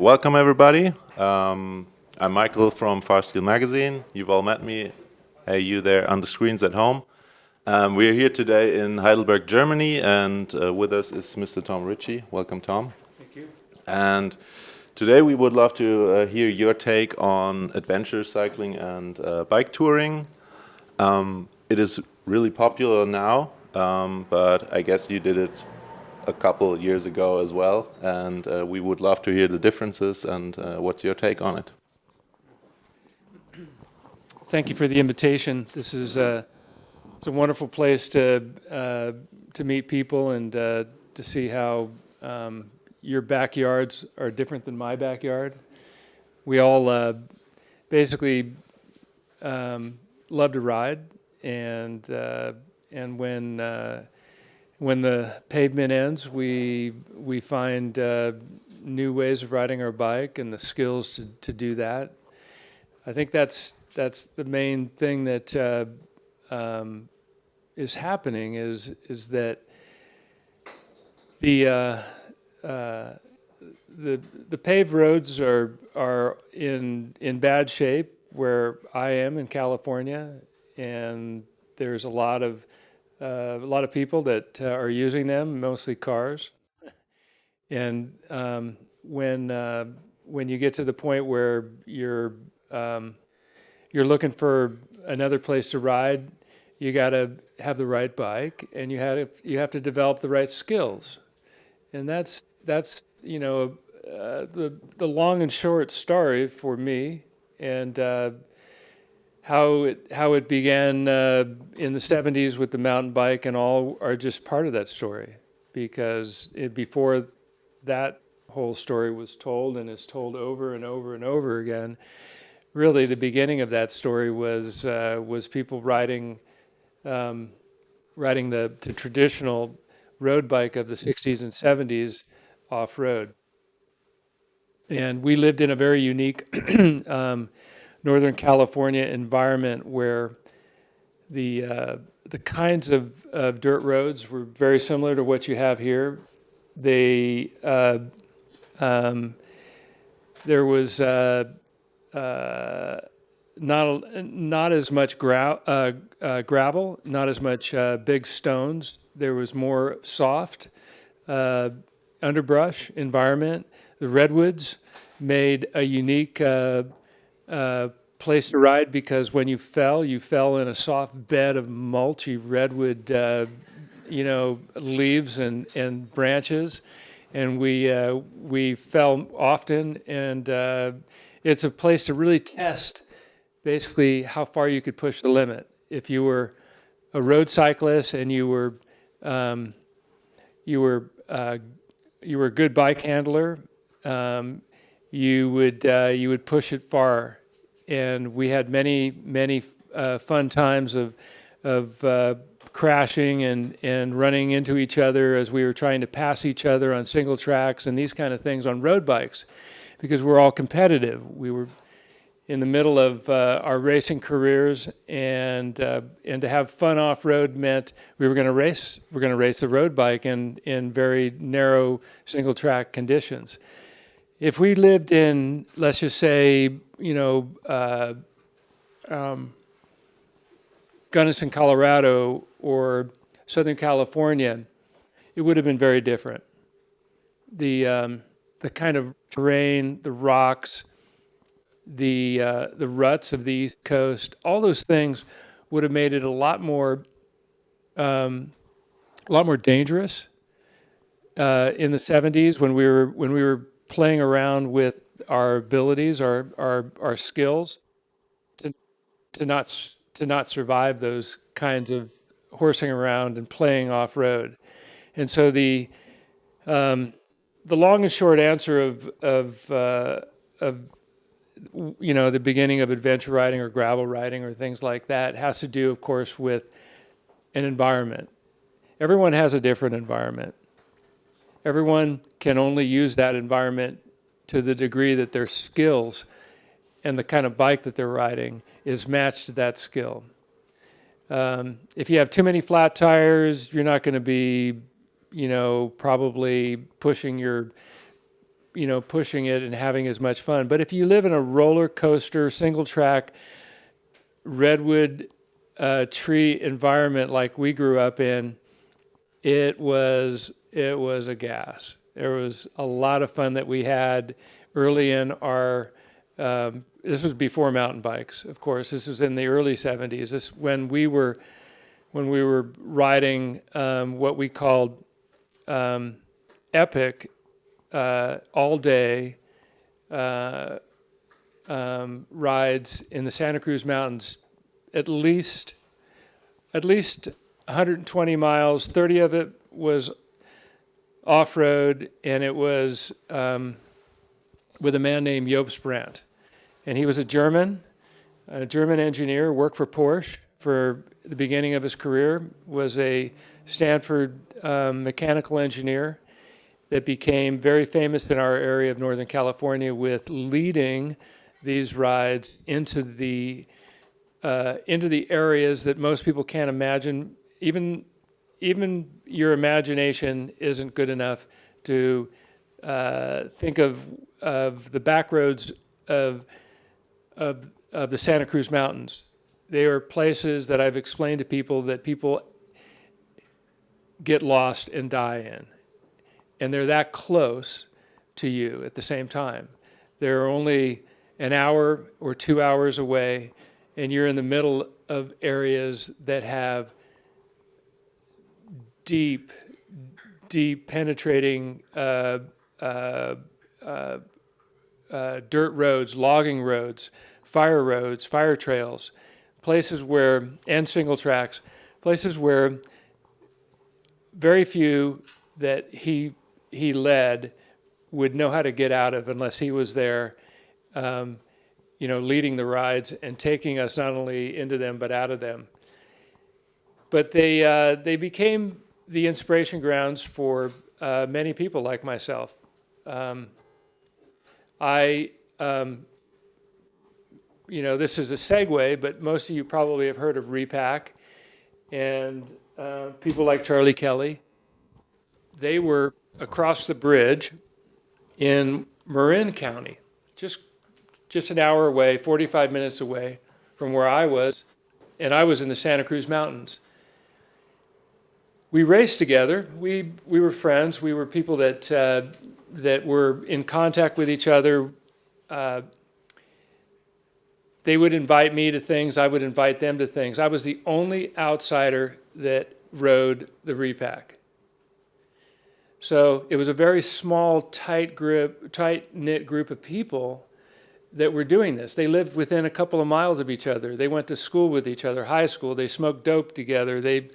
Welcome, everybody. I'm Michael from Fahrstil magazine. You've all met me. Hey, you there on the screens at home. We're here today in Heidelberg, Germany, and with us is Mr. Tom Ritchey. Welcome, Tom. Thank you. And today we would love to hear your take on adventure cycling and bike touring. It is really popular now, but I guess you did it a couple years ago as well, and we would love to hear the differences and what's your take on it. Thank you for the invitation. This is it's a wonderful place to meet people and to see how your backyards are different than my backyard. We all basically love to ride, and when the pavement ends, we find new ways of riding our bike and the skills to do that. I think that's the main thing that is happening is that the paved roads are in bad shape where I am in California, and there's a lot of people that are using them, mostly cars. And when you get to the point where you're looking for another place to ride, you got to have the right bike, and you have to develop the right skills, and that's the long and short story for me, and how it began in the 70s with the mountain bike and all are just part of that story, because before that whole story was told and is told over and over and over again, really the beginning of that story was people riding the traditional road bike of the 60s and 70s off-road. And we lived in a very unique Northern California environment where the kinds of dirt roads were very similar to what you have here. There was not as much gravel, not as much big stones. There was more soft underbrush environment. The redwoods made a unique place to ride, because when you fell in a soft bed of mulchy redwood, leaves and branches, and we fell often, and it's a place to really test basically how far you could push the limit. If you were a road cyclist and you were a good bike handler, you would push it far, and we had many fun times of crashing and running into each other as we were trying to pass each other on single tracks and these kind of things on road bikes, because we're all competitive. We were in the middle of our racing careers, and to have fun off road meant we were going to race. We're going to race the road bike in very narrow single track conditions. If we lived in, let's just say, Gunnison, Colorado, or Southern California, it would have been very different. The kind of terrain, the rocks, the ruts of the East Coast, all those things would have made it a lot more dangerous in the 70s when we were playing around with our abilities, our skills, to not survive those kinds of horsing around and playing off road. And so the long and short answer of the beginning of adventure riding or gravel riding or things like that has to do, of course, with an environment. Everyone has a different environment. Everyone can only use that environment to the degree that their skills and the kind of bike that they're riding is matched to that skill. If you have too many flat tires, you're not going to be, probably pushing your pushing it and having as much fun. But if you live in a roller coaster, single track, redwood tree environment like we grew up in, it was a gas. There was a lot of fun that we had early in our. This was before mountain bikes, of course. This was in the early '70s. This when we were riding what we called epic all day rides in the Santa Cruz Mountains, at least 120 miles. 30 of it was off-road, and it was with a man named Jobst Brandt. And he was a German engineer, worked for Porsche for the beginning of his career, was a Stanford mechanical engineer that became very famous in our area of Northern California with leading these rides into the areas that most people can't imagine. Even your imagination isn't good enough to think of the back roads of the Santa Cruz Mountains. They are places that I've explained to people that people get lost and die in. And they're that close to you at the same time. They're only an hour or 2 hours away, and you're in the middle of areas that have deep penetrating dirt roads, logging roads, fire trails, places where, and single tracks, places where very few that he led would know how to get out of unless he was there, leading the rides and taking us not only into them but out of them. But they became the inspiration grounds for many people like myself. This is a segue, but most of you probably have heard of Repack and people like Charlie Kelly. They were across the bridge in Marin County, just an hour away, 45 minutes away from where I was, and I was in the Santa Cruz Mountains. We raced together. We were friends. We were people that were in contact with each other. They would invite me to things. I would invite them to things. I was the only outsider that rode the Repack. So it was a very small, tight-knit group of people that were doing this. They lived within a couple of miles of each other. They went to school with each other, high school. They smoked dope together. They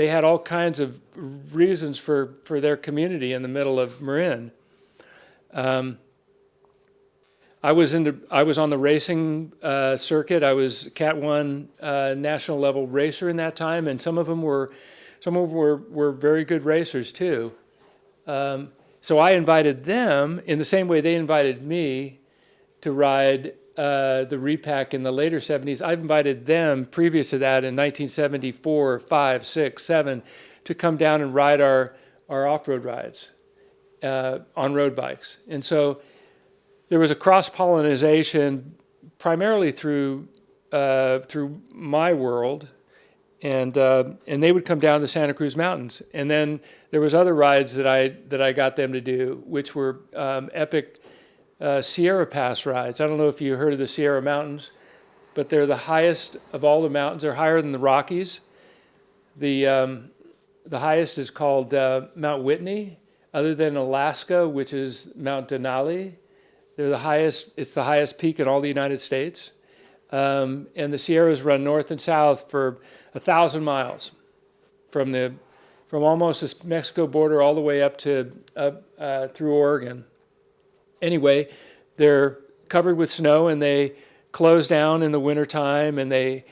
had all kinds of reasons for their community in the middle of Marin. I was on the racing circuit. I was Cat 1 national level racer in that time, and some of them were very good racers too. So I invited them in the same way they invited me to ride the Repack in the later 70s. I invited them previous to that in 1974, 5, 6, 7 to come down and ride our off-road rides on road bikes. And so there was a cross-pollination primarily through my world, and they would come down the Santa Cruz Mountains. And then there was other rides that I got them to do, which were epic Sierra Pass rides. I don't know if you heard of the Sierra Mountains, but they're the highest of all the mountains. They're higher than the Rockies. The highest is called Mount Whitney, other than Alaska, which is Mount Denali. They're the highest. It's the highest peak in all the United States, and the Sierras run north and south for 1,000 miles, from almost the Mexico border all the way up through Oregon. Anyway, they're covered with snow, and they close down in the wintertime, and they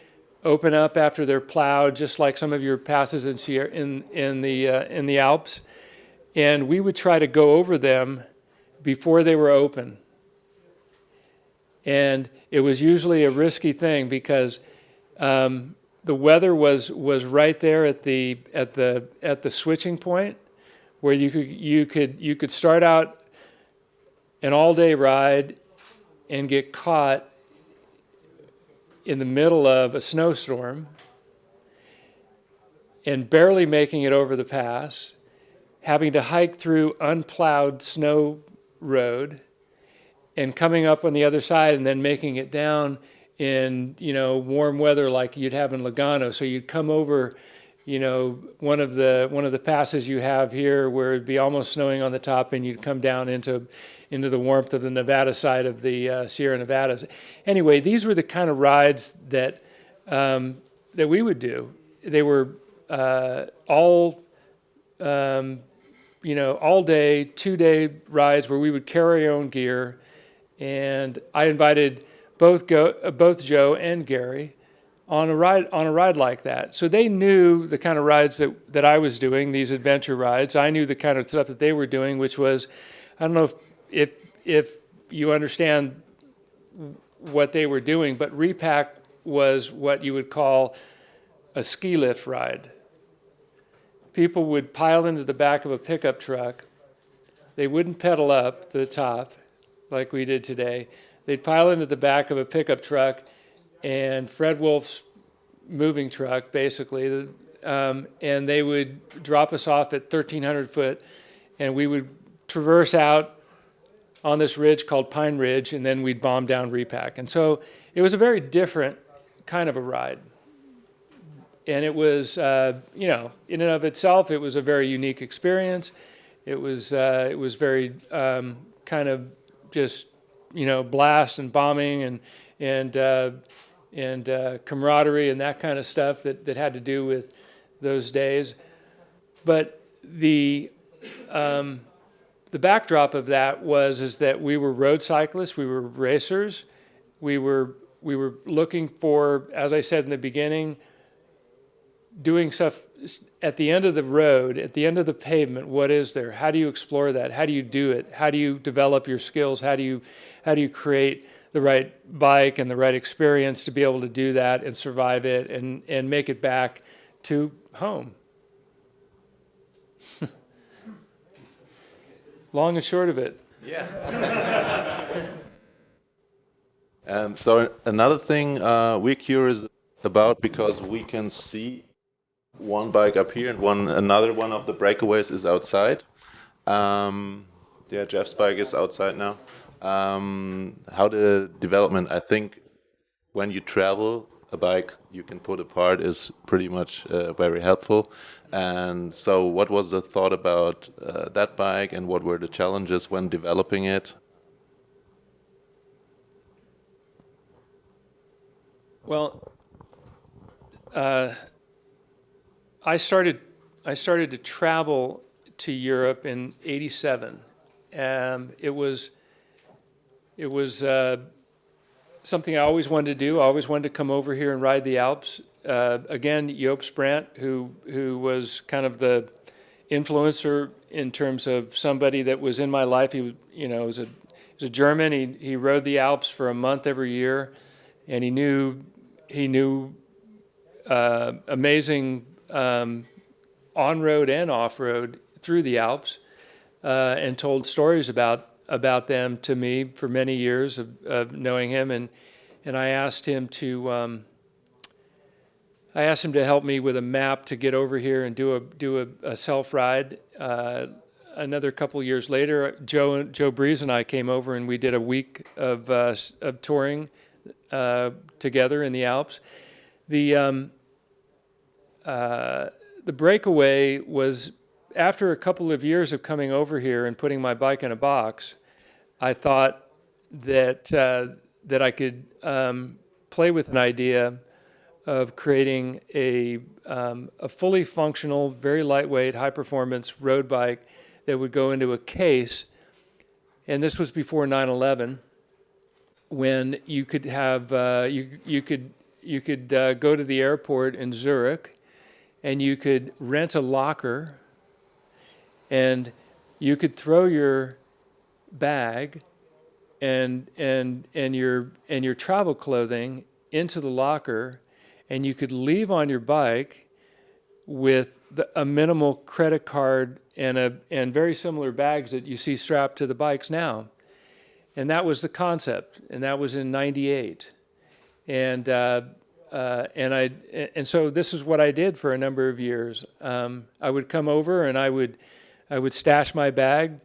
open up after they're plowed, just like some of your passes in the Alps. And we would try to go over them before they were open. And it was usually a risky thing because the weather was right there at the switching point, where you could start out an all-day ride and get caught in the middle of a snowstorm and barely making it over the pass, having to hike through unplowed snow road and coming up on the other side and then making it down in, warm weather like you'd have in Lugano. So you'd come over, one of the passes you have here where it'd be almost snowing on the top, and you'd come down into the warmth of the Nevada side of the Sierra Nevadas. Anyway, these were the kind of rides that we would do. They were all day, 2-day rides where we would carry our own gear. And I invited both Joe and Gary on a ride like that. So they knew the kind of rides that I was doing, these adventure rides. I knew the kind of stuff that they were doing, which was, I don't know if you understand what they were doing, but repack was what you would call a ski lift ride. People would pile into the back of a pickup truck. They wouldn't pedal up to the top like we did today. They'd pile into the back of a pickup truck and Fred Wolf's moving truck, basically, and they would drop us off at 1,300 foot, and we would traverse out on this ridge called Pine Ridge, and then we'd bomb down repack. And so it was a very different kind of a ride. And it was, in and of itself, it was a very unique experience. It was very kind of just, blast and bombing and camaraderie and that kind of stuff that had to do with those days. But the backdrop of that is that we were road cyclists, we were racers, we were looking for, as I said in the beginning, doing stuff at the end of the road, at the end of the pavement. What is there? How do you explore that? How do you do it? How do you develop your skills? How do you create the right bike and the right experience to be able to do that and survive it and make it back to home? Long and short of it. Yeah. So another thing we're curious about, because we can see one bike up here and another one of the breakaways is outside. Jeff's bike is outside now. How the development, I think when you travel, a bike you can put apart is pretty much very helpful. And so what was the thought about that bike, and what were the challenges when developing it? Well, I started to travel to Europe in '87. It was something I always wanted to do. I always wanted to come over here and ride the Alps. Again, Joop Sprant, who was kind of the influencer in terms of somebody that was in my life. He was a German. He rode the Alps for a month every year, and he knew amazing on-road and off-road through the Alps, and told stories about them to me for many years of knowing him, and I asked him to help me with a map to get over here and do a self ride. Another couple years later, Joe Breeze and I came over and we did a week of touring together in the Alps. The breakaway was after a couple of years of coming over here and putting my bike in a box. I thought that I could play with an idea of creating a fully functional, very lightweight, high-performance road bike that would go into a case. And this was before 9/11, when you could have you could go to the airport in Zurich, and you could rent a locker, and you could throw your bag and your travel clothing into the locker, and you could leave on your bike with a minimal credit card and very similar bags that you see strapped to the bikes now. And that was the concept, and that was in '98. And and so this is what I did for a number of years. I would come over and I would stash my bag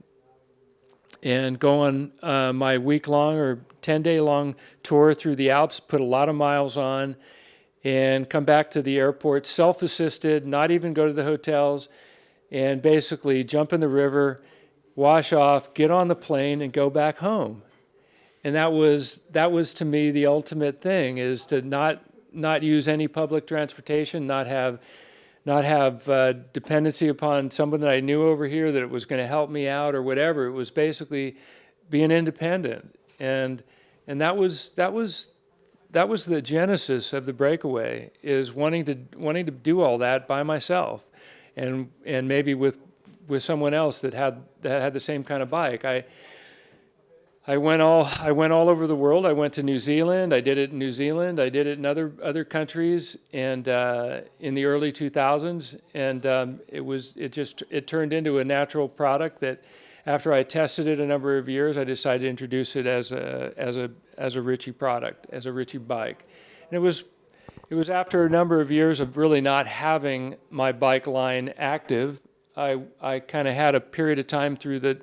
and go on my week-long or 10-day-long tour through the Alps, put a lot of miles on, and come back to the airport, self-assisted, not even go to the hotels, and basically jump in the river, wash off, get on the plane, and go back home. And that was to me the ultimate thing, is to not use any public transportation, not have dependency upon someone that I knew over here that it was going to help me out or whatever. It was basically being independent, and that was the genesis of the breakaway, is wanting to do all that by myself, and maybe with someone else that had the same kind of bike. I went all over the world. I went to New Zealand. I did it in New Zealand. I did it in other countries, and in the early 2000s. And it turned into a natural product that, after I tested it a number of years, I decided to introduce it as a Ritchey product, as a Ritchey bike. And it was after a number of years of really not having my bike line active. I kind of had a period of time through the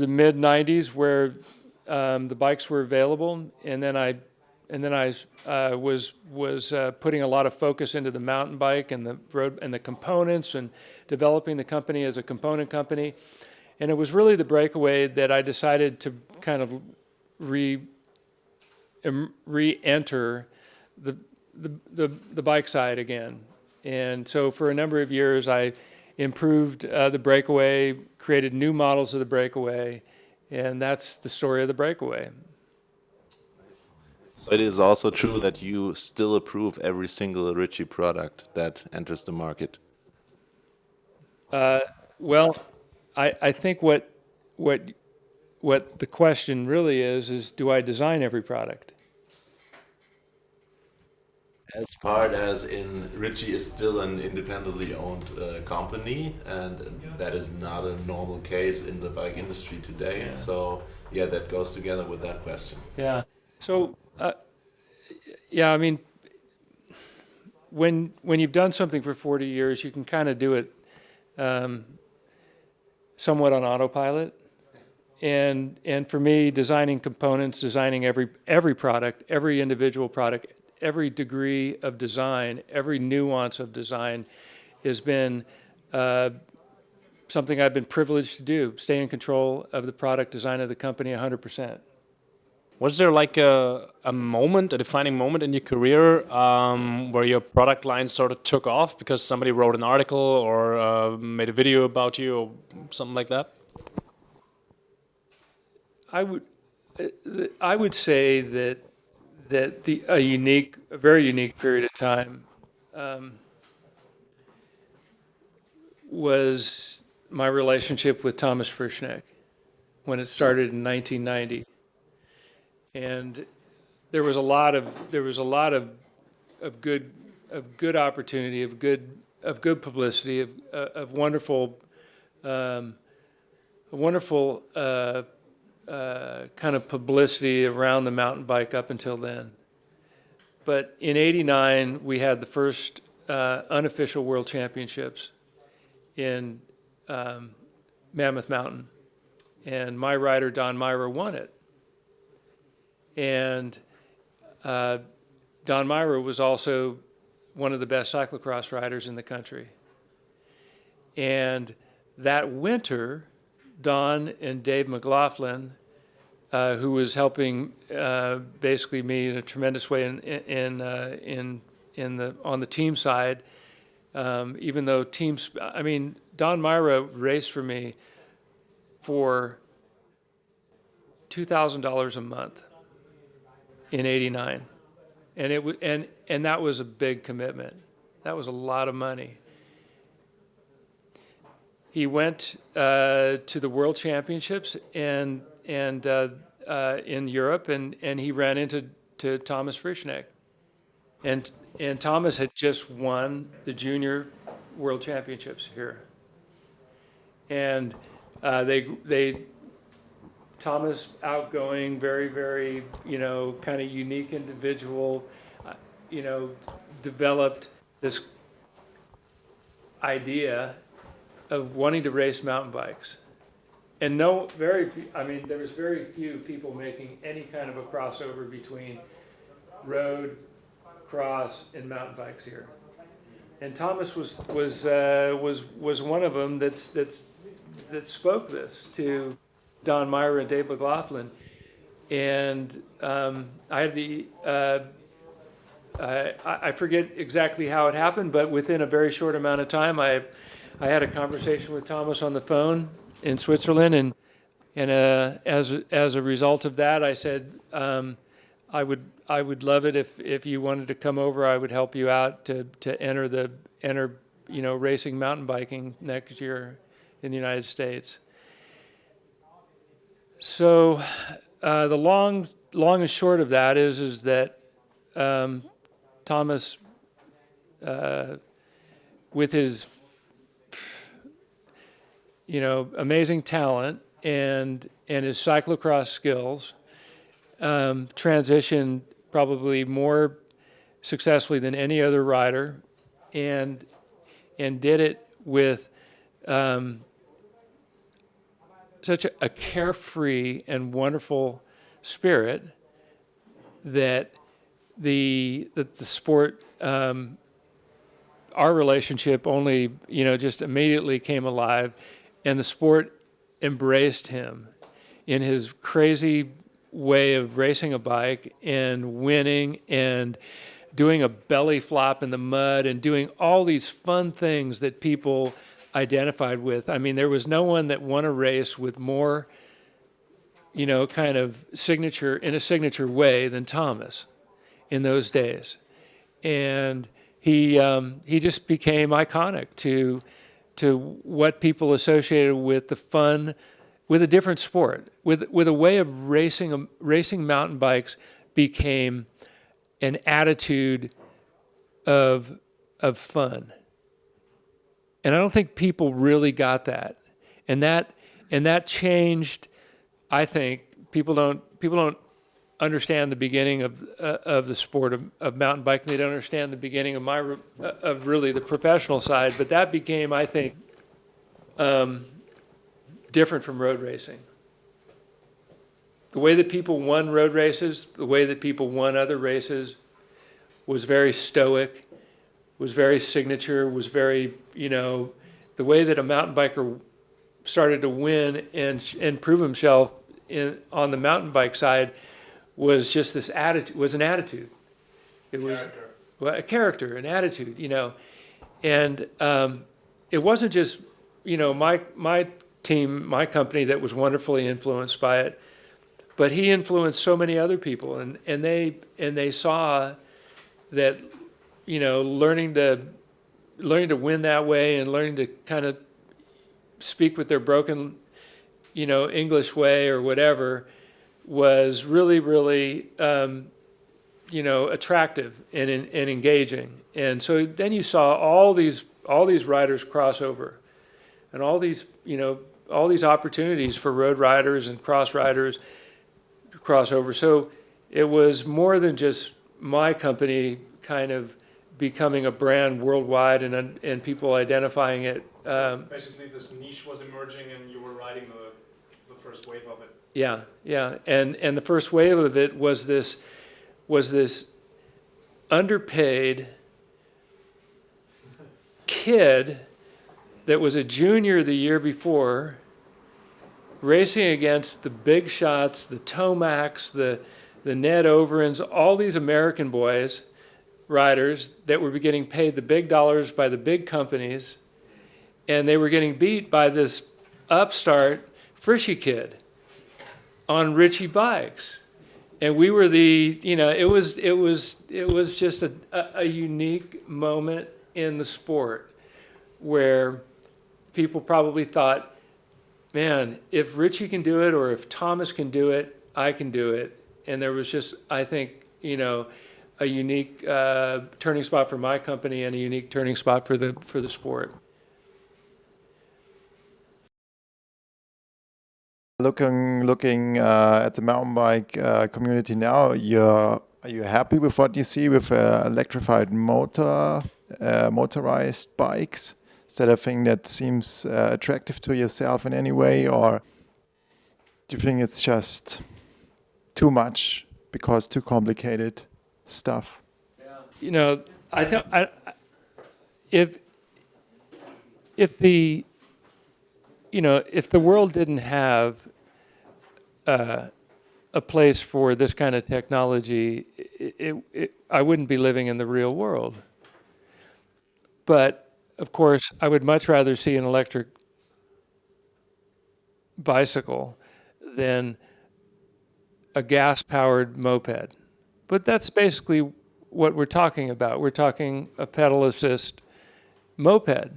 mid '90s where the bikes were available, and then I was putting a lot of focus into the mountain bike and the road and the components, and developing the company as a component company. And it was really the breakaway that I decided to kind of re-enter the bike side again. And so for a number of years, I improved the breakaway, created new models of the breakaway, and that's the story of the breakaway. So it is also true that you still approve every single Ritchey product that enters the market. Well, I think what the question really is do I design every product? As part as in Ritchey is still an independently owned company, and that is not a normal case in the bike industry today. Yeah. So yeah, that goes together with that question. Yeah. So, I mean, when you've done something for 40 years, you can kind of do it somewhat on autopilot. And for me, designing components, designing every product, every individual product, every degree of design, every nuance of design has been something I've been privileged to do, stay in control of the product design of the company 100%. Was there like a moment, a defining moment in your career where your product line sort of took off because somebody wrote an article or made a video about you or something like that? I would say that a very unique period of time was my relationship with Thomas Frischneck when it started in 1990, and there was a lot of good opportunity, of good publicity, of wonderful kind of publicity around the mountain bike up until then. But in '89, we had the first unofficial World Championships in Mammoth Mountain, and my rider Don Myra won it. And Don Myra was also one of the best cyclocross riders in the country. And that winter, Don and Dave McLaughlin, who was helping basically me in a tremendous way on the team side, even though Don Myra raced for me for $2,000 a month in '89, and that was a big commitment. That was a lot of money. He went to the World Championships and in Europe, and he ran into Thomas Frischneck, and Thomas had just won the Junior World Championships here, and they Thomas, outgoing, very, very, kind of unique individual, developed this idea of wanting to race mountain bikes. And there was very few people making any kind of a crossover between road, cross, and mountain bikes here. And Thomas was one of them that spoke this to Don Meyer and Dave McLaughlin. And I had I forget exactly how it happened, but within a very short amount of time, I had a conversation with Thomas on the phone in Switzerland, and as a result of that, I said, I would love it if you wanted to come over. I would help you out to enter racing mountain biking next year in the United States. So the long and short of that is that Thomas, with his amazing talent and his cyclocross skills, transitioned probably more successfully than any other rider, and did it with such a carefree and wonderful spirit that the sport, our relationship only just immediately came alive, and the sport embraced him in his crazy way of racing a bike and winning and doing a belly flop in the mud and doing all these fun things that people identified with. I mean, there was no one that won a race with more, kind of in a signature way than Thomas in those days. And he just became iconic to what people associated with the fun, with a different sport, with a way of racing mountain bikes became an attitude of fun. And I don't think people really got that. And that changed. I think people don't understand the beginning of the sport of mountain biking. They don't understand the beginning of really the professional side. But that became, I think, different from road racing. The way that people won road races, the way that people won other races, was very stoic, was very signature, was very, the way that a mountain biker started to win and prove himself on the mountain bike side was just this attitude, was an attitude. It was a character, an attitude, And it wasn't just, my team, my company that was wonderfully influenced by it, but he influenced so many other people, and they saw that, learning to win that way and learning to kind of speak with their broken, English way or whatever was really, really, attractive and engaging. And so then you saw all these riders cross over, and all these opportunities for road riders and cross riders to cross over. So it was more than just my company kind of becoming a brand worldwide and people identifying it. Basically, this niche was emerging, and you were riding the first wave of it. Yeah, and the first wave of it was this underpaid kid that was a junior the year before, racing against the big shots, the Tomacs, the Ned Overens, all these American boys, riders that were getting paid the big dollars by the big companies, and they were getting beat by this upstart Frishy kid on Ritchey bikes. And we were it was just a unique moment in the sport where people probably thought, man, if Ritchey can do it, or if Thomas can do it, I can do it. And there was just, I think, a unique turning spot for my company and a unique turning spot for the sport. Looking at the mountain bike community now, are you happy with what you see with electrified motorized bikes? Is that a thing that seems attractive to yourself in any way, or do you think it's just too much because too complicated stuff? You know, I think if the if the world didn't have a place for this kind of technology, I wouldn't be living in the real world. But of course, I would much rather see an electric bicycle than a gas-powered moped. But that's basically what we're talking about. We're talking a pedal assist moped.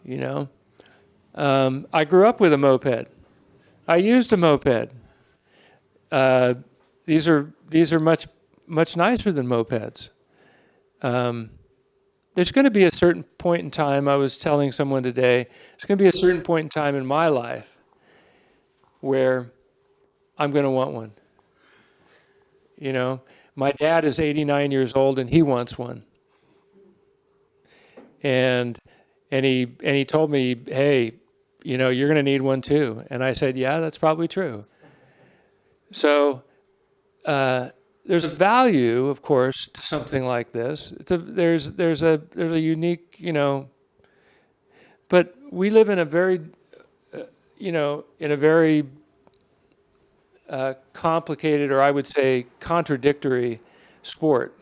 You know, I grew up with a moped. I used a moped. These are much nicer than mopeds. There's going to be a certain point in time. I was telling someone today. There's going to be a certain point in time in my life where I'm going to want one. You know, my dad is 89 years old and he wants one. And he told me, hey, you know, you're going to need one too. And I said, yeah, that's probably true. So there's a value, of course, to something like this. There's a unique, you know, but we live in a very, complicated, or I would say contradictory sport.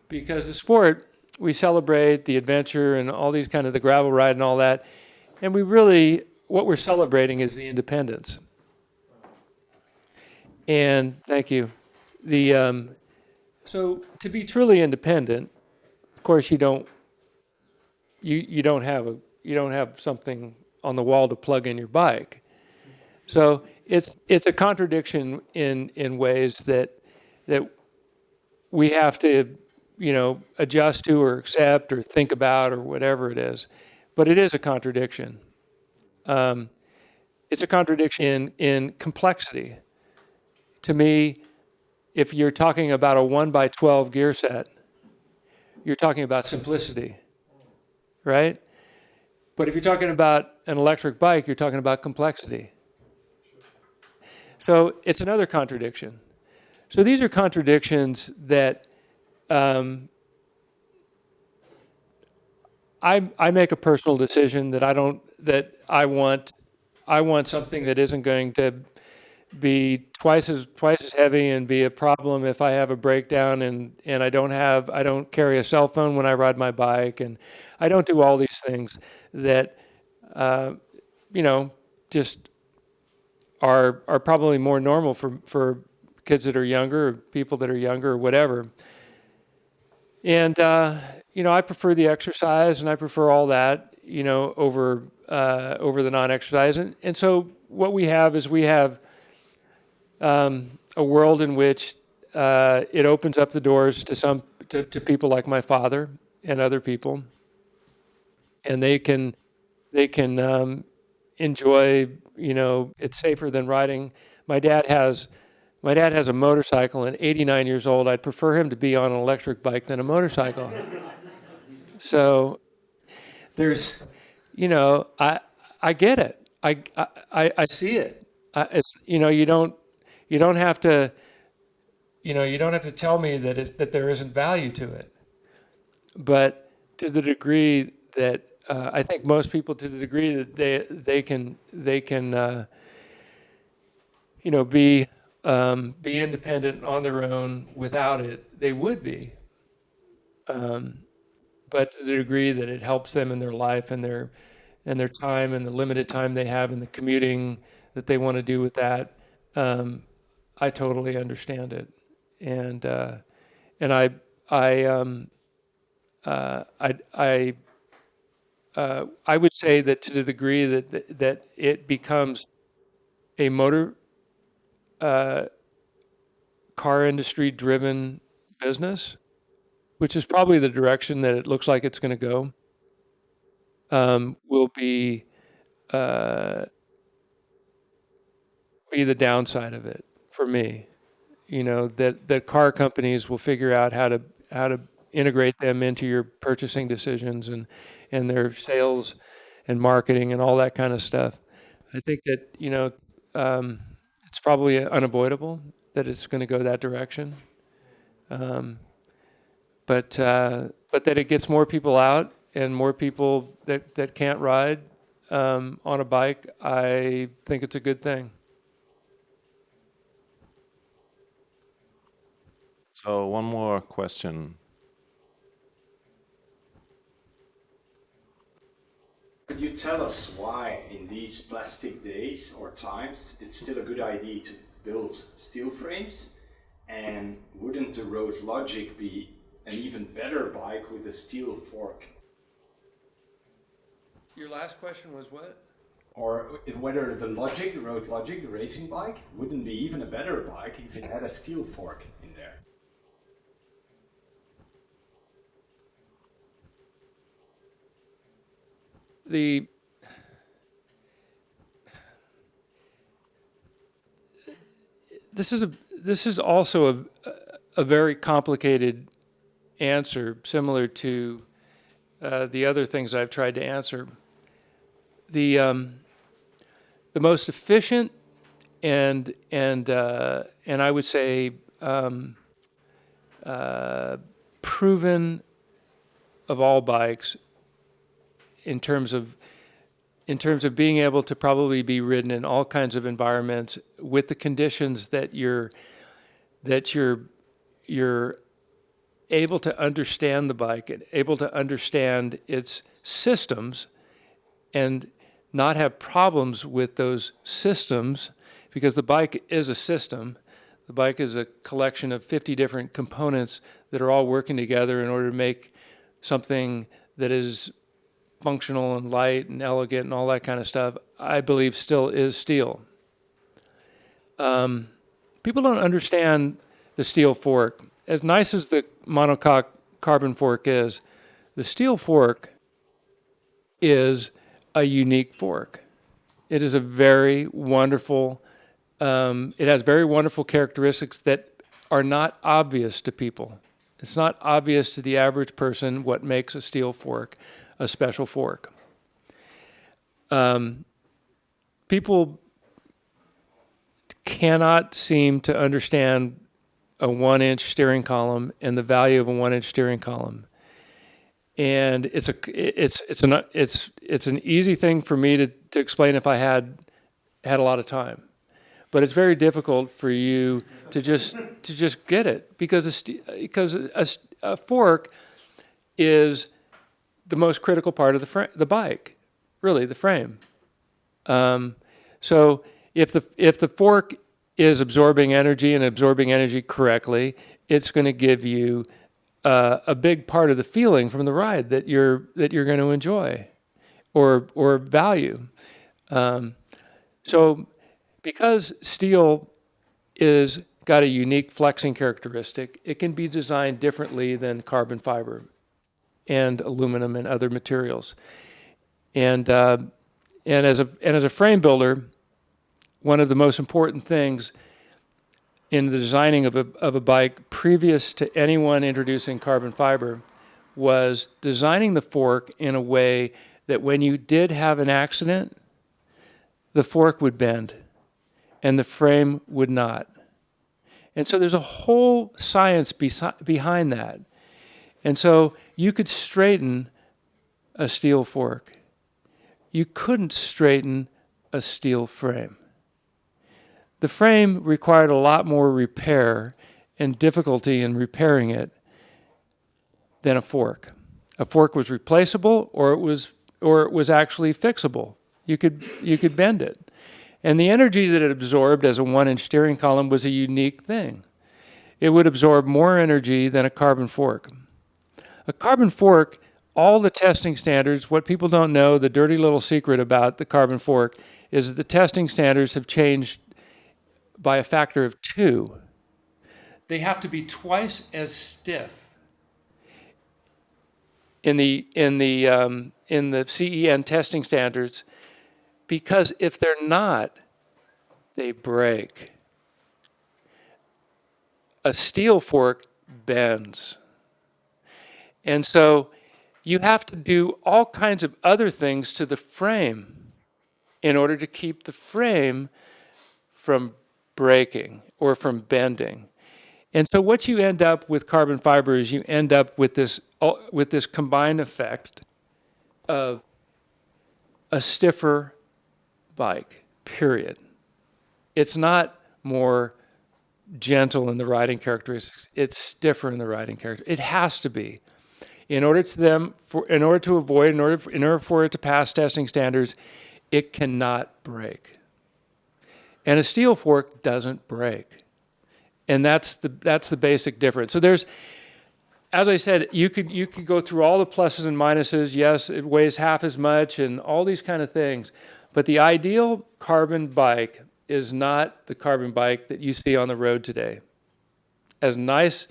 Because the sport, we celebrate the adventure and all these kind of the gravel ride and all that. And what we're celebrating is the independence. And thank you. So to be truly independent, of course, you don't have something on the wall to plug in your bike. So it's a contradiction in ways that we have to, you know, adjust to or accept or think about or whatever it is. But it is a contradiction. It's a contradiction in complexity. To me, if you're talking about a 1x12 gear set, you're talking about simplicity, right? But if you're talking about an electric bike, you're talking about complexity. So it's another contradiction. So these are contradictions that I make a personal decision that I want something that isn't going to be twice as heavy and be a problem if I have a breakdown, and I don't carry a cell phone when I ride my bike, and I don't do all these things that just are probably more normal for kids that are younger or people that are younger or whatever. And I prefer the exercise and I prefer all that, over the non-exercise. And so what we have is a world in which it opens up the doors to people like my father and other people, and they can enjoy. It's safer than riding. My dad has a motorcycle, and 89 years old. I'd prefer him to be on an electric bike than a motorcycle. So there's, I get it. I see it. You don't have to tell me that there isn't value to it. But to the degree that I think most people, to the degree that they can be independent on their own without it, they would be. But to the degree that it helps them in their life and their time and the limited time they have and the commuting that they want to do with that, I totally understand it, and I would say that to the degree that it becomes a motor car industry driven business, which is probably the direction that it looks like it's going to go, will be be the downside of it for me. You know, that car companies will figure out how to integrate them into your purchasing decisions and their sales and marketing and all that kind of stuff. I think that, you know, it's probably unavoidable that it's going to go that direction. Um, but that it gets more people out and more people that can't ride on a bike, I think it's a good thing. So one more question. Could you tell us why in these plastic days or times it's still a good idea to build steel frames? And wouldn't the Road Logic be an even better bike with a steel fork? Your last question was what? Or whether the Road Logic, the racing bike, wouldn't be even a better bike if it had a steel fork in there? This is also a very complicated answer, similar to the other things I've tried to answer. The most efficient and I would say proven of all bikes in terms of being able to probably be ridden in all kinds of environments with the conditions that you're able to understand the bike and able to understand its systems and not have problems with those systems, because the bike is a system. The bike is a collection of 50 different components that are all working together in order to make something that is functional and light and elegant and all that kind of stuff, I believe still is steel. People don't understand the steel fork. As nice as the monocoque carbon fork is, the steel fork is a unique fork. It is a very wonderful, it has very wonderful characteristics that are not obvious to people. It's not obvious to the average person what makes a steel fork a special fork. People cannot seem to understand a 1-inch steering column and the value of a 1-inch steering column. And it's an easy thing for me to explain if I had a lot of time. But it's very difficult for you to just get it, because a fork is the most critical part of the bike, really, the frame. So if the fork is absorbing energy correctly, it's going to give you a big part of the feeling from the ride that you're going to enjoy or value. So because steel is got a unique flexing characteristic, it can be designed differently than carbon fiber and aluminum and other materials. And as a frame builder, one of the most important things in the designing of a bike previous to anyone introducing carbon fiber was designing the fork in a way that when you did have an accident, the fork would bend and the frame would not. And so there's a whole science behind that. And so you could straighten a steel fork. You couldn't straighten a steel frame. The frame required a lot more repair and difficulty in repairing it than a fork. A fork was replaceable, or it was actually fixable. You could bend it. And the energy that it absorbed as a 1-inch steering column was a unique thing. It would absorb more energy than a carbon fork. A carbon fork, all the testing standards, what people don't know, the dirty little secret about the carbon fork, is that the testing standards have changed by a factor of 2. They have to be twice as stiff in the CEN testing standards, because if they're not, they break. A steel fork bends. And so you have to do all kinds of other things to the frame in order to keep the frame from breaking or from bending. And so what you end up with carbon fiber is you end up with this combined effect of a stiffer bike, period. It's not more gentle in the riding characteristics. It's stiffer in the riding character. It has to be. In order for it to pass testing standards, it cannot break. And a steel fork doesn't break. And that's the basic difference. So there's, as I said, you could go through all the pluses and minuses. Yes, it weighs half as much and all these kind of things. But the ideal carbon bike is not the carbon bike that you see on the road today. As nice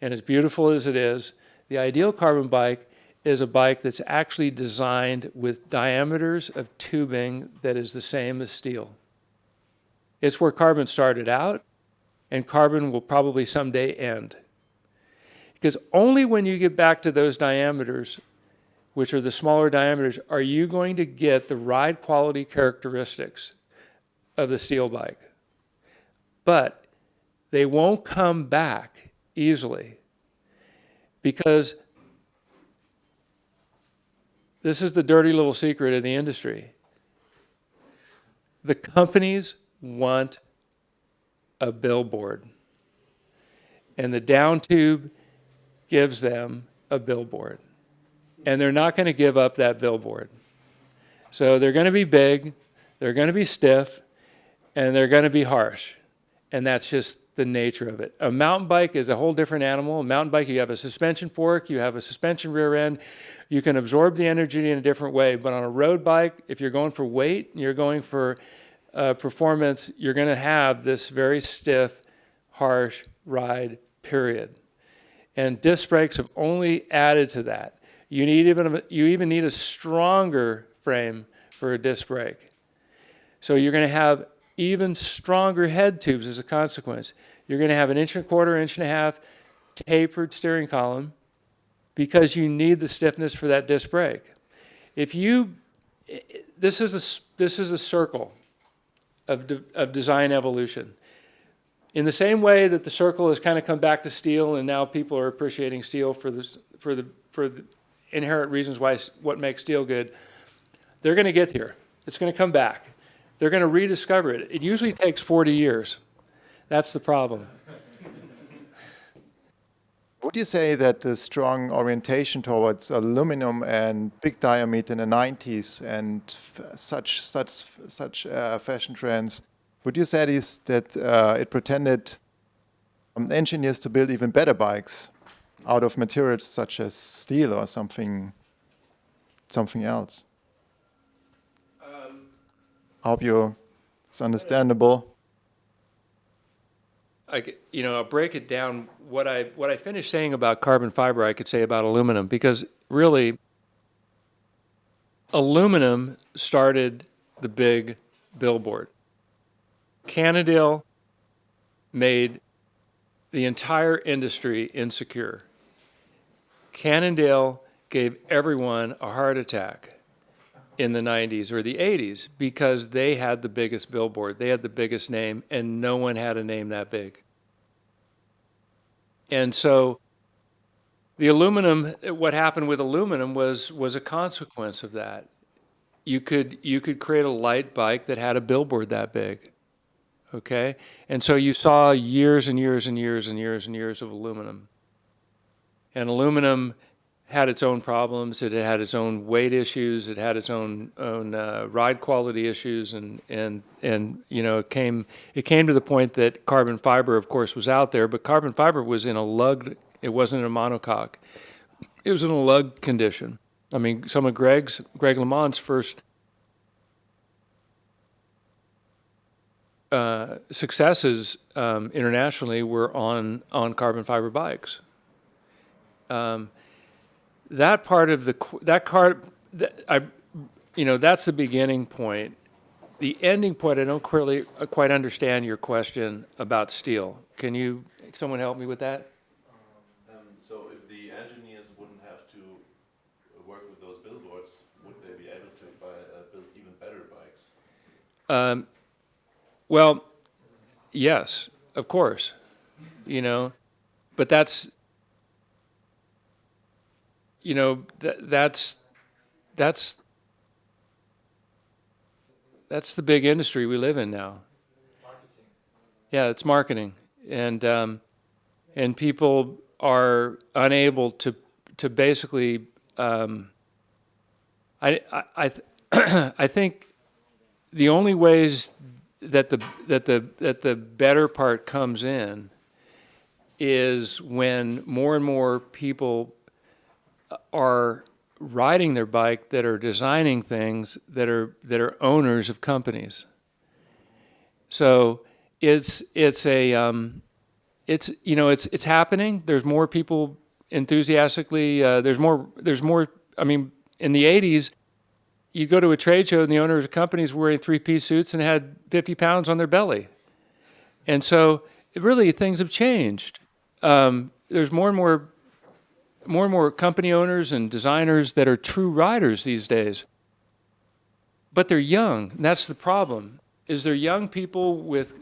and as beautiful as it is, the ideal carbon bike is a bike that's actually designed with diameters of tubing that is the same as steel. It's where carbon started out, and carbon will probably someday end. Because only when you get back to those diameters, which are the smaller diameters, are you going to get the ride quality characteristics of the steel bike. But they won't come back easily, because this is the dirty little secret of the industry. The companies want a billboard, and the down tube gives them a billboard, and they're not going to give up that billboard. So they're going to be big, they're going to be stiff, and they're going to be harsh, and that's just the nature of it. A mountain bike is a whole different animal. A mountain bike, you have a suspension fork, you have a suspension rear end, you can absorb the energy in a different way. But on a road bike, if you're going for weight, you're going for performance, you're going to have this very stiff, harsh ride, period. And disc brakes have only added to that. You even need a stronger frame for a disc brake. So you're going to have even stronger head tubes as a consequence. You're going to have 1.25 inches, 1.5 inches tapered steering column, because you need the stiffness for that disc brake. This is a circle of design evolution. In the same way that the circle has kind of come back to steel, and now people are appreciating steel for the inherent reasons what makes steel good, they're going to get here. It's going to come back. They're going to rediscover it. It usually takes 40 years. That's the problem. Would you say that the strong orientation towards aluminum and big diameter in the 90s and such fashion trends, would you say that it pretended engineers to build even better bikes out of materials such as steel or something else? I hope it's understandable. I'll break it down. What I finished saying about carbon fiber, I could say about aluminum, because really, aluminum started the big billboard. Cannondale made the entire industry insecure. Cannondale gave everyone a heart attack in the 90s or the 80s because they had the biggest billboard, they had the biggest name, and no one had a name that big. And so the aluminum, what happened with aluminum was a consequence of that. You could create a light bike that had a billboard that big, okay? And so you saw years and years and years and years and years of aluminum. And aluminum had its own problems. It had its own weight issues. It had its own ride quality issues, and it came to the point that carbon fiber, of course, was out there. But carbon fiber was in a lug. It wasn't in a monocoque. It was in a lug condition. I mean, some of Greg LeMond's first successes internationally were on carbon fiber bikes. That's the beginning point. the ending point, I don't quite understand your question about steel. Can someone help me with that? So if the engineers wouldn't have to work with those billboards, would they be able to build even better bikes? Well, yes, of course, but that's, that's the big industry we live in now. Marketing. Yeah, it's marketing, and people are unable to basically. I think the only ways that the better part comes in is when more and more people are riding their bike that are designing things that are owners of companies. So it's happening. There's more people enthusiastically. There's more. I mean, in the '80s, you go to a trade show and the owners of companies were wearing three-piece suits and had 50 pounds on their belly, and so really things have changed. There's more and more company owners and designers that are true riders these days. But they're young, and that's the problem. Is they're young people with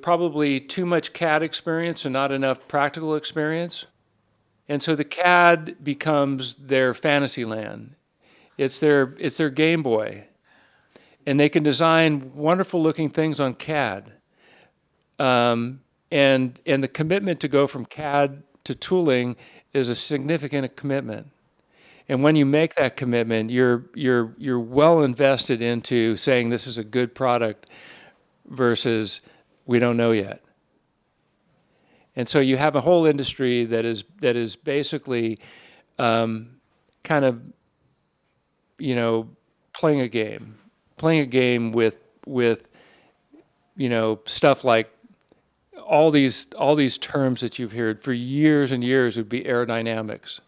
probably too much CAD experience and not enough practical experience. And so the CAD becomes their fantasy land. It's their Game Boy. And they can design wonderful looking things on CAD. And the commitment to go from CAD to tooling is a significant commitment. And when you make that commitment, you're well invested into saying this is a good product versus we don't know yet. And so you have a whole industry that is basically kind of playing a game with stuff like all these terms that you've heard for years and years would be aerodynamics.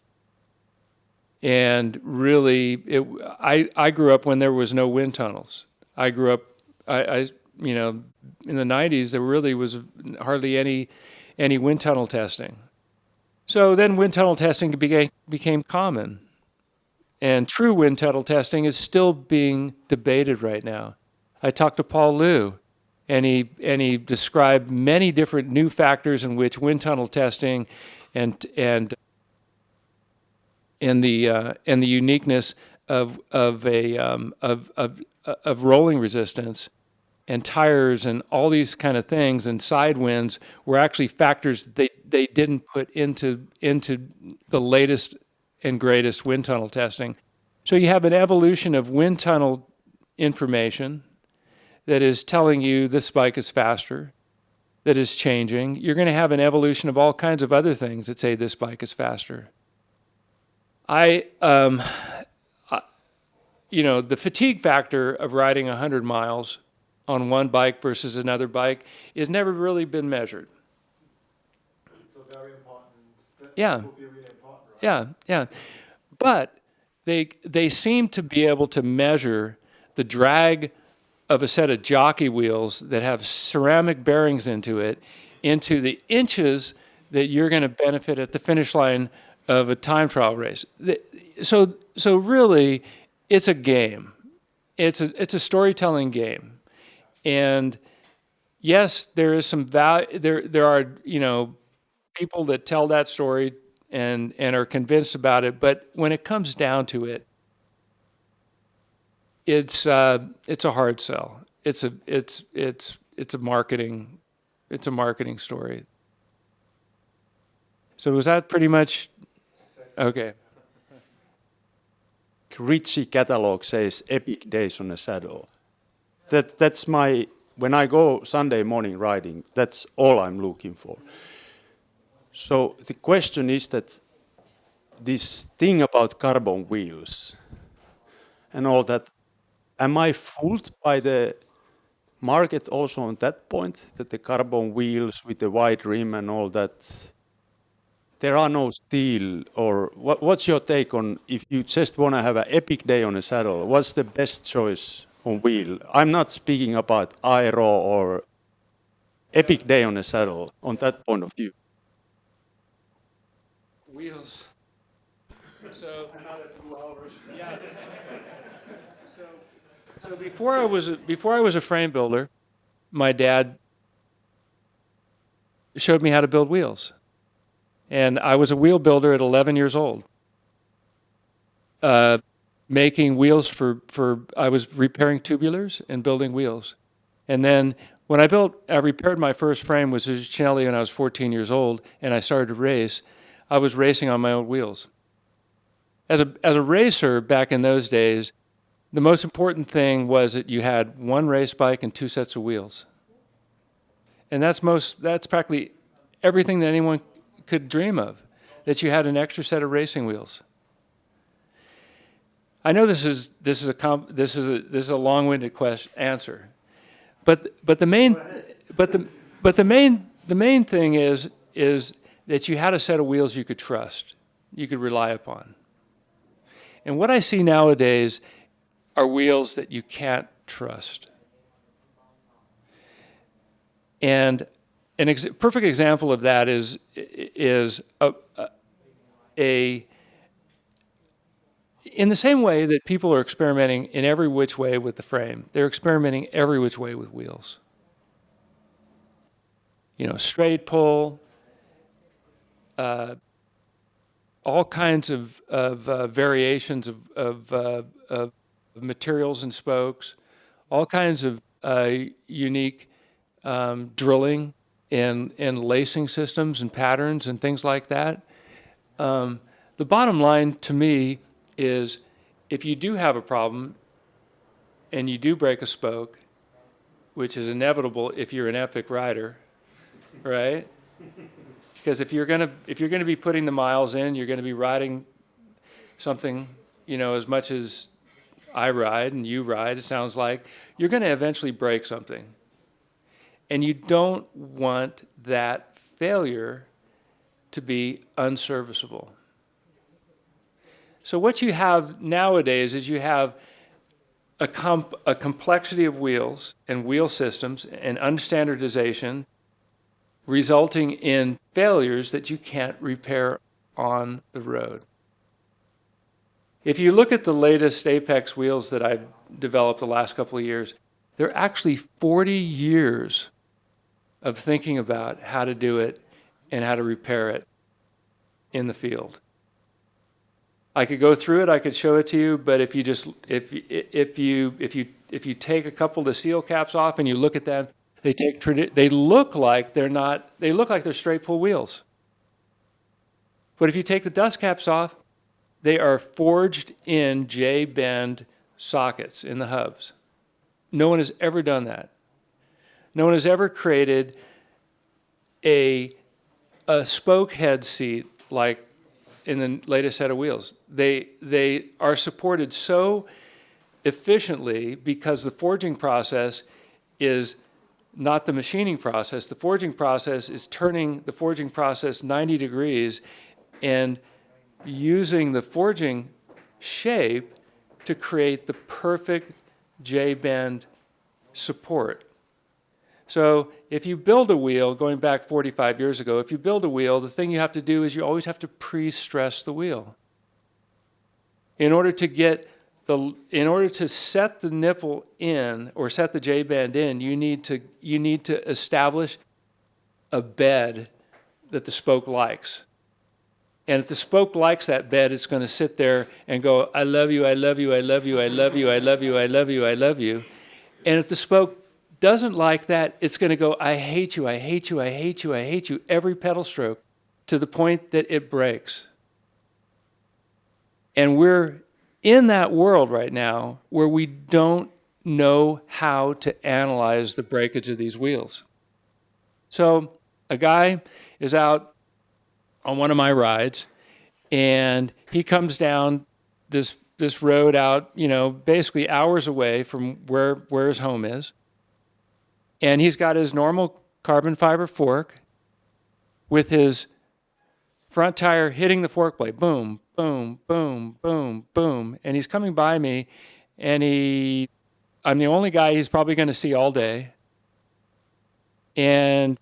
And really, I grew up when there was no wind tunnels. I grew up, in the '90s, there really was hardly any wind tunnel testing. So then wind tunnel testing became common. And true wind tunnel testing is still being debated right now. I talked to Paul Liu, and he described many different new factors in which wind tunnel testing and the uniqueness of rolling resistance and tires and all these kind of things and side winds were actually factors they didn't put into the latest and greatest wind tunnel testing. So you have an evolution of wind tunnel information that is telling you this bike is faster, that is changing. You're going to have an evolution of all kinds of other things that say this bike is faster. The fatigue factor of riding 100 miles on one bike versus another bike is never really been measured. It's a very important. Yeah. Will be really important, right? Yeah. But they seem to be able to measure the drag of a set of jockey wheels that have ceramic bearings into the inches that you're going to benefit at the finish line of a time trial race. So really, it's a game. It's a storytelling game, and yes, there is some value. There are people that tell that story and are convinced about it. But when it comes down to it, it's a hard sell. It's a marketing story. So was that pretty much okay? Ritchey catalog says epic days on a saddle. That's my, when I go Sunday morning riding, that's all I'm looking for. So the question is that this thing about carbon wheels and all that, am I fooled by the market also on that point, that the carbon wheels with the wide rim and all that there are no steel, or what's your take on if you just want to have an epic day on a saddle? What's the best choice on wheel? I'm not speaking about aero or epic day on a saddle on that point of view. Wheels. So another 2 hours. Yeah. So before I was a frame builder, my dad showed me how to build wheels. And I was a wheel builder at 11 years old, making wheels I was repairing tubulars and building wheels. And then when I repaired my first frame, was a Cinelli when I was 14 years old, and I started to race. I was racing on my own wheels. As a racer back in those days, the most important thing was that you had one race bike and 2 sets of wheels. And that's practically everything that anyone could dream of, that you had an extra set of racing wheels. I know this is a long-winded answer, but the main thing is that you had a set of wheels you could trust, you could rely upon. And what I see nowadays are wheels that you can't trust. And perfect example of that is in the same way that people are experimenting in every which way with the frame, they're experimenting every which way with wheels. Straight pull, all kinds of variations of materials and spokes, all kinds of unique drilling and lacing systems and patterns and things like that. The bottom line to me is if you do have a problem and you do break a spoke, which is inevitable if you're an epic rider, right? Because if you're gonna be putting the miles in, you're gonna be riding something, as much as I ride and you ride, it sounds like, you're gonna eventually break something. And you don't want that failure to be unserviceable. So what you have nowadays is you have a complexity of wheels and wheel systems and unstandardization resulting in failures that you can't repair on the road. If you look at the latest Apex wheels that I've developed the last couple of years, they're actually 40 years of thinking about how to do it and how to repair it in the field. I could go through it, I could show it to you, but if you take a couple of the seal caps off and you look at them, they look like they're straight pull wheels. But if you take the dust caps off, they are forged in J-bend sockets in the hubs. No one has ever done that. No one has ever created a spoke head seat like in the latest set of wheels. They are supported so efficiently because the forging process is not the machining process. The forging process is turning the forging process 90 degrees and using the forging shape to create the perfect J-bend support. So if you build a wheel, going back 45 years ago, if you build a wheel, the thing you have to do is you always have to pre-stress the wheel. In order to set the nipple in or set the J-bend in, you need to establish a bed that the spoke likes. And if the spoke likes that bed, it's going to sit there and go, I love you, I love you, I love you, I love you, I love you, I love you, I love you. And if the spoke doesn't like that, it's going to go, I hate you, I hate you, I hate you, I hate you, every pedal stroke to the point that it breaks. And we're in that world right now where we don't know how to analyze the breakage of these wheels. So a guy is out on one of my rides, and he comes down this road out, basically hours away from where his home is. And he's got his normal carbon fiber fork with his front tire hitting the fork blade, boom, boom, boom, boom, boom. And he's coming by me, and I'm the only guy he's probably going to see all day. And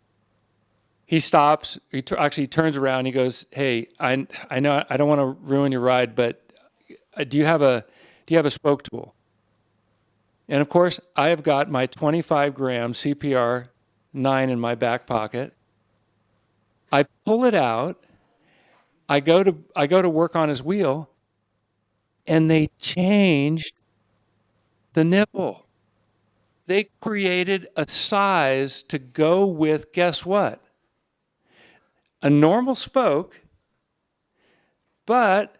he stops, actually turns around, he goes, hey, I know I don't want to ruin your ride, but do you have a spoke tool? And of course, I have got my 25 gram CPR 9 in my back pocket. I pull it out. I go to work on his wheel, and they changed the nipple. They created a size to go with, guess what? A normal spoke, but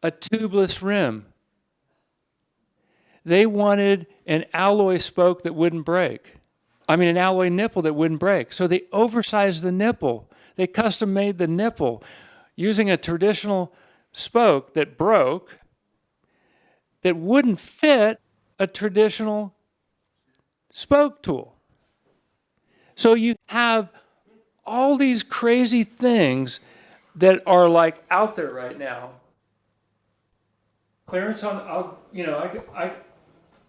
a tubeless rim. They wanted an alloy spoke that wouldn't break. An alloy nipple that wouldn't break. So they oversized the nipple. They custom made the nipple using a traditional spoke that broke, that wouldn't fit a traditional spoke tool. So you have all these crazy things that are like out there right now. Clearance on,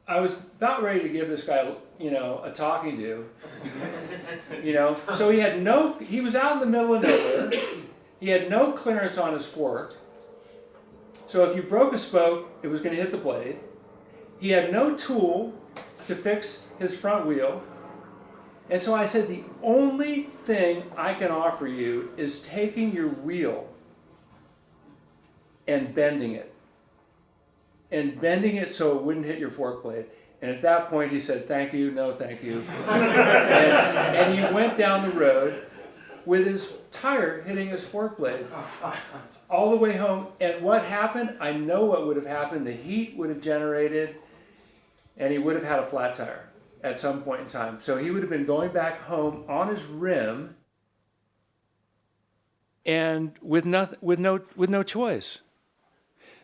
I was about ready to give this guy, a talking to, So he was out in the middle of nowhere. He had no clearance on his fork. So if you broke a spoke, it was going to hit the blade. He had no tool to fix his front wheel. And so I said, the only thing I can offer you is taking your wheel and bending it. And bending it so it wouldn't hit your fork blade. And at that point he said, thank you, no thank you. and he went down the road with his tire hitting his fork blade all the way home. And what happened? I know what would have happened. The heat would have generated, and he would have had a flat tire at some point in time. So he would have been going back home on his rim, and with no choice.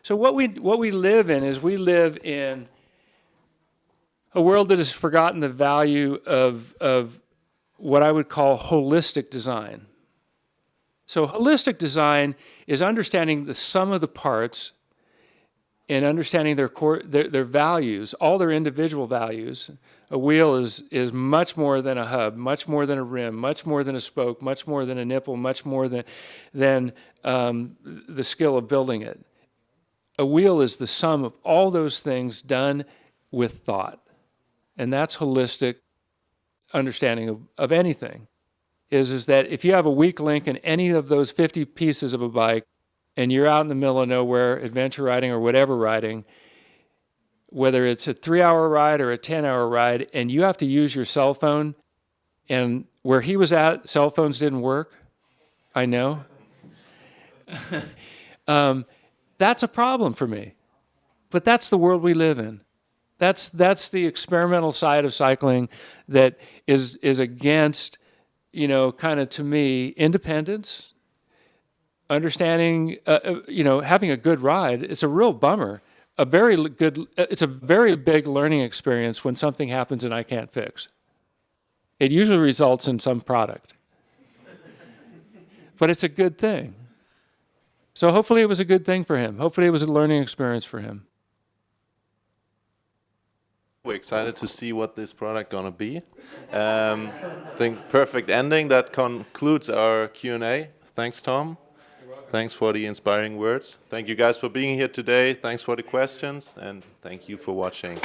So what we live in is, we live in a world that has forgotten the value of what I would call holistic design. So holistic design is understanding the sum of the parts and understanding their values, all their individual values. A wheel is much more than a hub, much more than a rim, much more than a spoke, much more than a nipple, much more than the skill of building it. A wheel is the sum of all those things done with thought. And that's holistic understanding of anything. Is that if you have a weak link in any of those 50 pieces of a bike, and you're out in the middle of nowhere, adventure riding or whatever riding, whether it's a 3-hour ride or a 10-hour ride, and you have to use your cell phone, and where he was at, cell phones didn't work, I know. That's a problem for me. But that's the world we live in. That's the experimental side of cycling that is against, kind of, to me, independence, understanding, having a good ride. It's a real bummer. It's a very big learning experience when something happens and I can't fix. It usually results in some product. But it's a good thing. So hopefully it was a good thing for him. Hopefully it was a learning experience for him. We're excited to see what this product gonna be. I think perfect ending. That concludes our Q&A. Thanks, Tom. Thanks for the inspiring words. Thank you guys for being here today. Thanks for the questions, and thank you for watching.